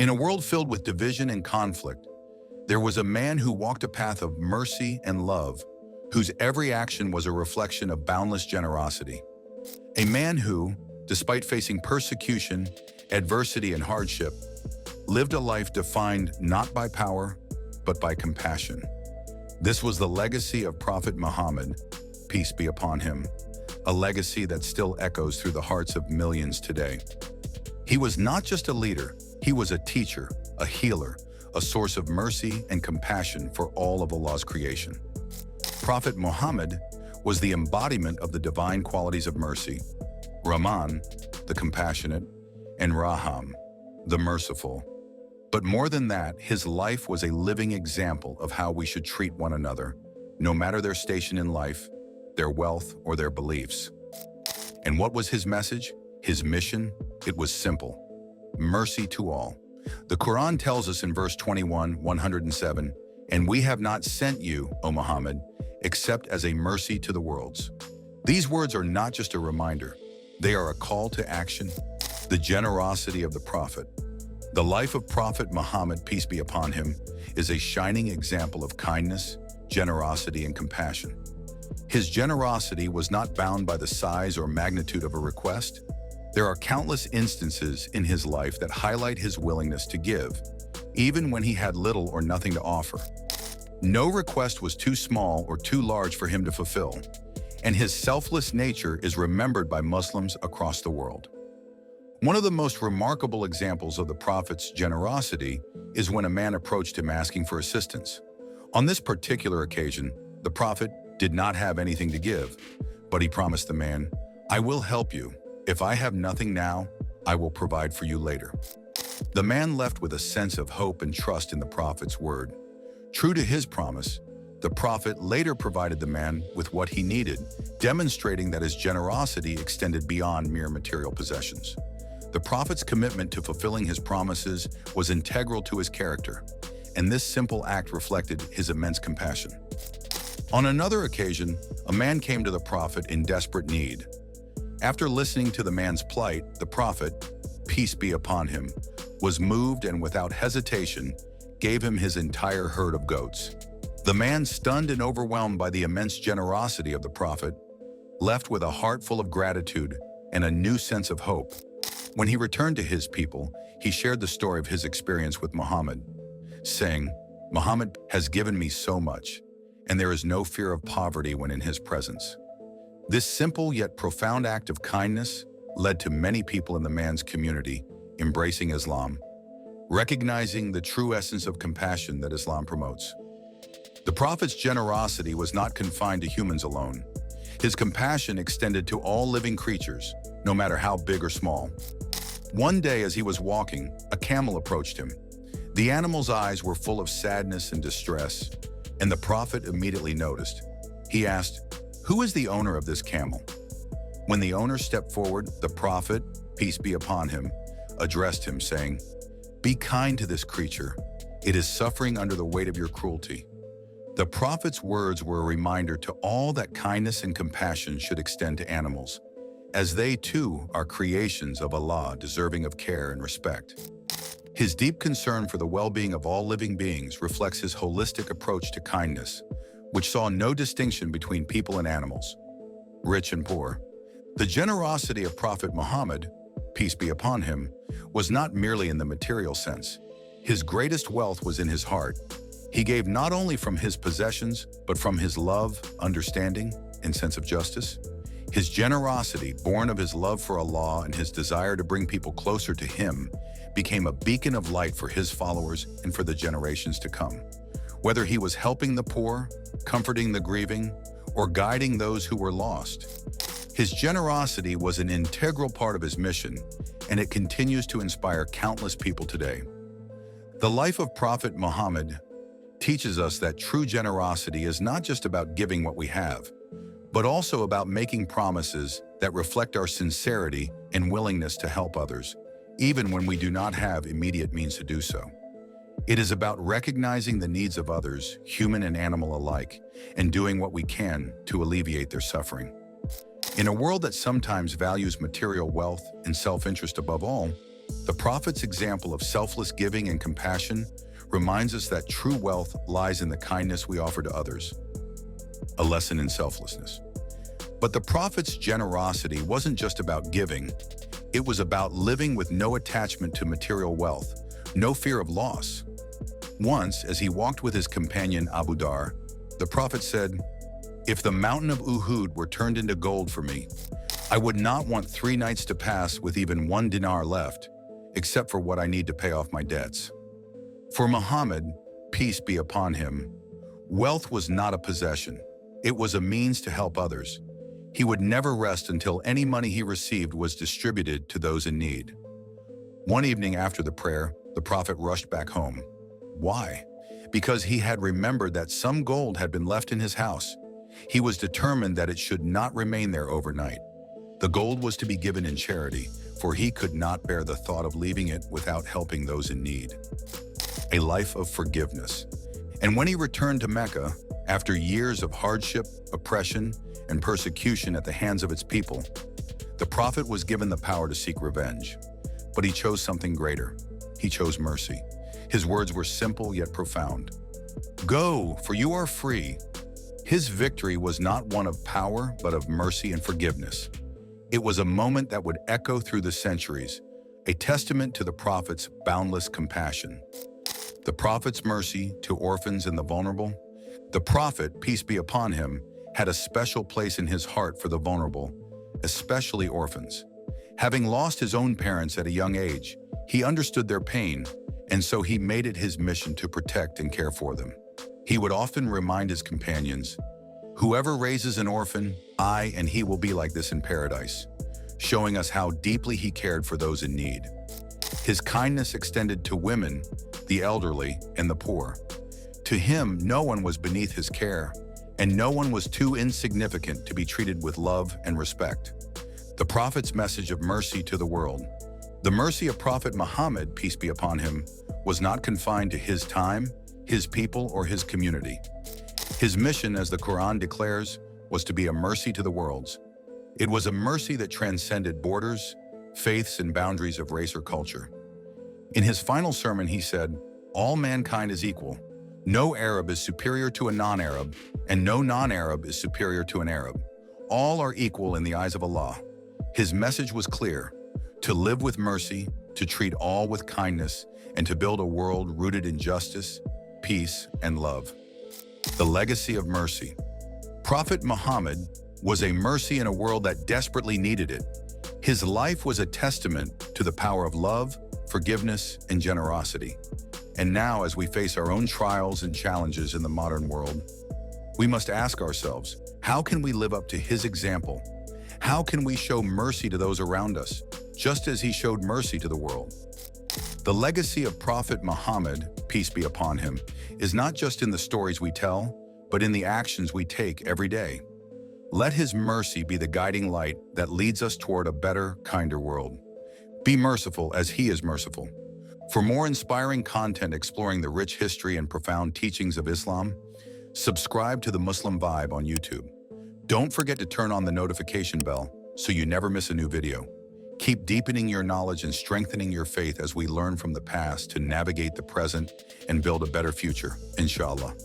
In a world filled with division and conflict, there was a man who walked a path of mercy and love, whose every action was a reflection of boundless generosity. A man who, despite facing persecution, adversity, and hardship, lived a life defined not by power, but by compassion. This was the legacy of Prophet Muhammad, peace be upon him, a legacy that still echoes through the hearts of millions today. He was not just a leader, he was a teacher, a healer, a source of mercy and compassion for all of Allah's creation. Prophet Muhammad was the embodiment of the divine qualities of mercy, Raḥmān, the compassionate, and Raḥīm, the merciful. But more than that, his life was a living example of how we should treat one another, no matter their station in life, their wealth, or their beliefs. And what was his message? His mission? It was simple: mercy to all. The Quran tells us in verse 21, 107, "And we have not sent you, O Muhammad, except as a mercy to the worlds." These words are not just a reminder, they are a call to action. The generosity of the Prophet. The life of Prophet Muhammad, peace be upon him, is a shining example of kindness, generosity, and compassion. His generosity was not bound by the size or magnitude of a request. There are countless instances in his life that highlight his willingness to give, even when he had little or nothing to offer. No request was too small or too large for him to fulfill, and his selfless nature is remembered by Muslims across the world. One of the most remarkable examples of the Prophet's generosity is when a man approached him asking for assistance. On this particular occasion, the Prophet did not have anything to give, but he promised the man, "I will help you. If I have nothing now, I will provide for you later." The man left with a sense of hope and trust in the Prophet's word. True to his promise, the Prophet later provided the man with what he needed, demonstrating that his generosity extended beyond mere material possessions. The Prophet's commitment to fulfilling his promises was integral to his character, and this simple act reflected his immense compassion. On another occasion, a man came to the Prophet in desperate need. After listening to the man's plight, the Prophet, peace be upon him, was moved and without hesitation gave him his entire herd of goats. The man, stunned and overwhelmed by the immense generosity of the Prophet, left with a heart full of gratitude and a new sense of hope. When he returned to his people, he shared the story of his experience with Muhammad, saying, "Muhammad has given me so much, and there is no fear of poverty when in his presence." This simple yet profound act of kindness led to many people in the man's community embracing Islam, recognizing the true essence of compassion that Islam promotes. The Prophet's generosity was not confined to humans alone. His compassion extended to all living creatures, no matter how big or small. One day as he was walking, a camel approached him. The animal's eyes were full of sadness and distress, and the Prophet immediately noticed. He asked, "Who is the owner of this camel?" When the owner stepped forward, the Prophet, peace be upon him, addressed him, saying, "Be kind to this creature. It is suffering under the weight of your cruelty." The Prophet's words were a reminder to all that kindness and compassion should extend to animals, as they too are creations of Allah deserving of care and respect. His deep concern for the well-being of all living beings reflects his holistic approach to kindness, which saw no distinction between people and animals, rich and poor. The generosity of Prophet Muhammad, peace be upon him, was not merely in the material sense. His greatest wealth was in his heart. He gave not only from his possessions, but from his love, understanding, and sense of justice. His generosity, born of his love for Allah and his desire to bring people closer to him, became a beacon of light for his followers and for the generations to come. Whether he was helping the poor, comforting the grieving, or guiding those who were lost, his generosity was an integral part of his mission, and it continues to inspire countless people today. The life of Prophet Muhammad teaches us that true generosity is not just about giving what we have, but also about making promises that reflect our sincerity and willingness to help others, even when we do not have immediate means to do so. It is about recognizing the needs of others, human and animal alike, and doing what we can to alleviate their suffering. In a world that sometimes values material wealth and self-interest above all, The Prophet's example of selfless giving and compassion reminds us that true wealth lies in the kindness we offer to others. A lesson in selflessness. But the Prophet's generosity wasn't just about giving. It was about living with no attachment to material wealth, no fear of loss. Once, as he walked with his companion Abu Dhar, the Prophet said, "If the mountain of Uhud were turned into gold for me, I would not want 3 nights to pass with even 1 dinar left, except for what I need to pay off my debts." For Muhammad, peace be upon him, wealth was not a possession. It was a means to help others. He would never rest until any money he received was distributed to those in need. One evening after the prayer, the Prophet rushed back home. Why? Because he had remembered that some gold had been left in his house. He was determined that it should not remain there overnight. The gold was to be given in charity, for he could not bear the thought of leaving it without helping those in need. A life of forgiveness. And when he returned to Mecca, after years of hardship, oppression, and persecution at the hands of its people, the Prophet was given the power to seek revenge. But he chose something greater. He chose mercy. His words were simple yet profound. "Go, for you are free." His victory was not one of power, but of mercy and forgiveness. It was a moment that would echo through the centuries, a testament to the Prophet's boundless compassion. The Prophet's mercy to orphans and the vulnerable. The Prophet, peace be upon him, had a special place in his heart for the vulnerable, especially orphans. Having lost his own parents at a young age, he understood their pain, and so he made it his mission to protect and care for them. He would often remind his companions, "Whoever raises an orphan, I and he will be like this in paradise," showing us how deeply he cared for those in need. His kindness extended to women, the elderly, and the poor. To him, no one was beneath his care, and no one was too insignificant to be treated with love and respect. The Prophet's message of mercy to the world. The mercy of Prophet Muhammad, peace be upon him, was not confined to his time, his people, or his community. His mission, as the Quran declares, was to be a mercy to the worlds. It was a mercy that transcended borders, faiths, and boundaries of race or culture. In his final sermon, he said, "All mankind is equal. No Arab is superior to a non-Arab, and no non-Arab is superior to an Arab. All are equal in the eyes of Allah." His message was clear: to live with mercy, to treat all with kindness, and to build a world rooted in justice, peace, and love. The legacy of mercy. Prophet Muhammad was a mercy in a world that desperately needed it. His life was a testament to the power of love, forgiveness, and generosity. And now, as we face our own trials and challenges in the modern world, we must ask ourselves, how can we live up to his example? How can we show mercy to those around us, just as he showed mercy to the world? The legacy of Prophet Muhammad, peace be upon him, is not just in the stories we tell, but in the actions we take every day. Let his mercy be the guiding light that leads us toward a better, kinder world. Be merciful as he is merciful. For more inspiring content exploring the rich history and profound teachings of Islam, subscribe to the Muslim Vibe on YouTube. Don't forget to turn on the notification bell so you never miss a new video. Keep deepening your knowledge and strengthening your faith as we learn from the past to navigate the present and build a better future, inshallah.